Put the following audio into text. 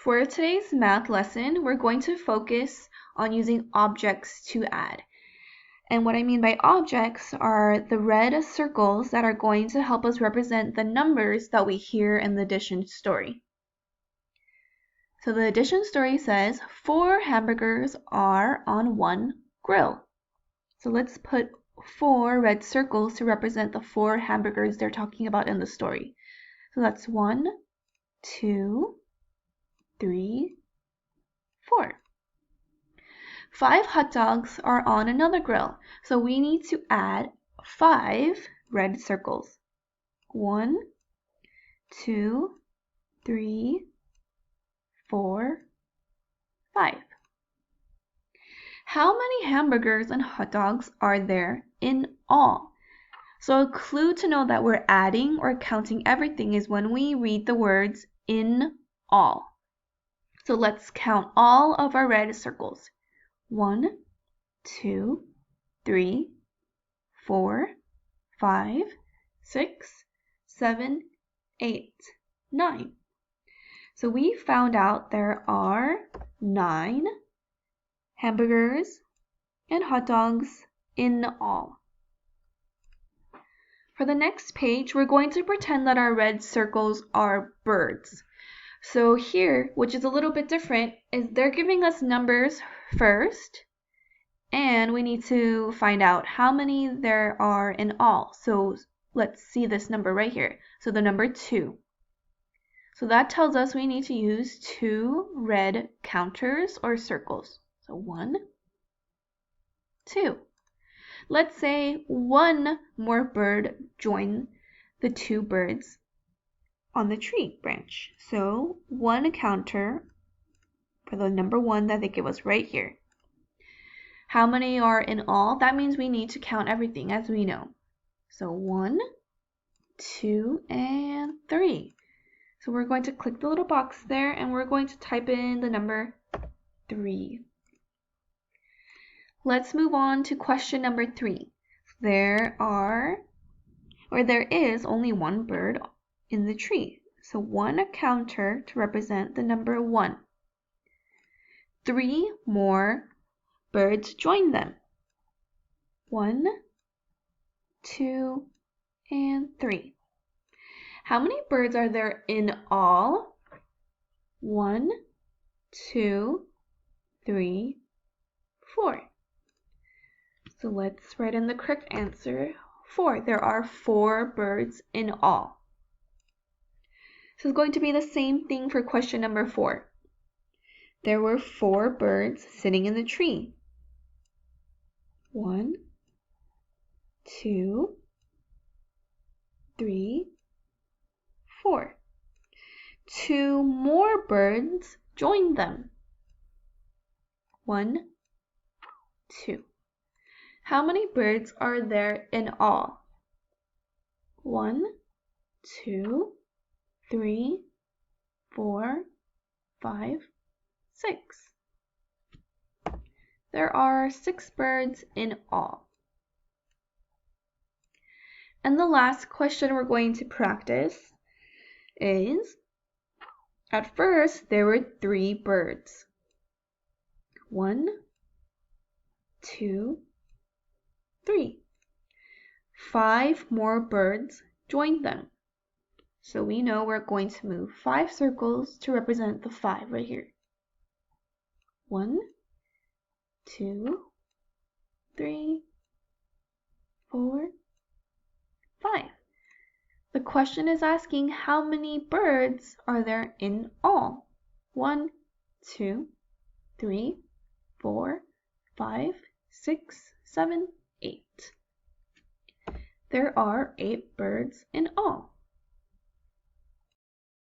For today's math lesson, we're going to focus on using objects to add. And what I mean by objects are the red circles that are going to help us represent the numbers that we hear in the addition story. So the addition story says 4 hamburgers are on one grill. So let's put 4 red circles to represent the 4 hamburgers they're talking about in the story. So that's 1, 2, 3, 4. 5 hot dogs are on another grill, so we need to add 5 red circles. 1, 2, 3, 4, 5. How many hamburgers and hot dogs are there in all? So a clue to know that we're adding or counting everything is when we read the words in all. So let's count all of our red circles. 1, 2, 3, 4, 5, 6, 7, 8, 9. So we found out there are 9 hamburgers and hot dogs in all. For the next page, we're going to pretend that our red circles are birds. So here, which is a little bit different, is they're giving us numbers first, and we need to find out how many there are in all. So let's see this number right here. So the number 2. So that tells us we need to use 2 red counters or circles. So 1, 2. Let's say one more bird joined the 2 birds on the tree branch. So 1 counter for the number 1 that they give us right here. How many are in all? That means we need to count everything as we know. So 1, 2, and 3. So we're going to click the little box there and we're going to type in the number 3. Let's move on to question number 3. There is only 1 bird in the tree. So 1 counter to represent the number 1. 3 more birds join them. 1, 2, and 3. How many birds are there in all? 1, 2, 3, 4. So let's write in the correct answer, 4. There are 4 birds in all. So it's going to be the same thing for question number 4. There were 4 birds sitting in the tree. 1, 2, 3, 4. 2 more birds joined them. 1, 2. How many birds are there in all? 1, 2, 3, 4, 5, 6. There are 6 birds in all. And the last question we're going to practice is, at first there were 3 birds. 1, 2, 3. 5 more birds joined them. So we know we're going to move 5 circles to represent the 5 right here. 1, 2, 3, 4, 5. The question is asking how many birds are there in all? 1, 2, 3, 4, 5, 6, 7, 8. There are 8 birds in all.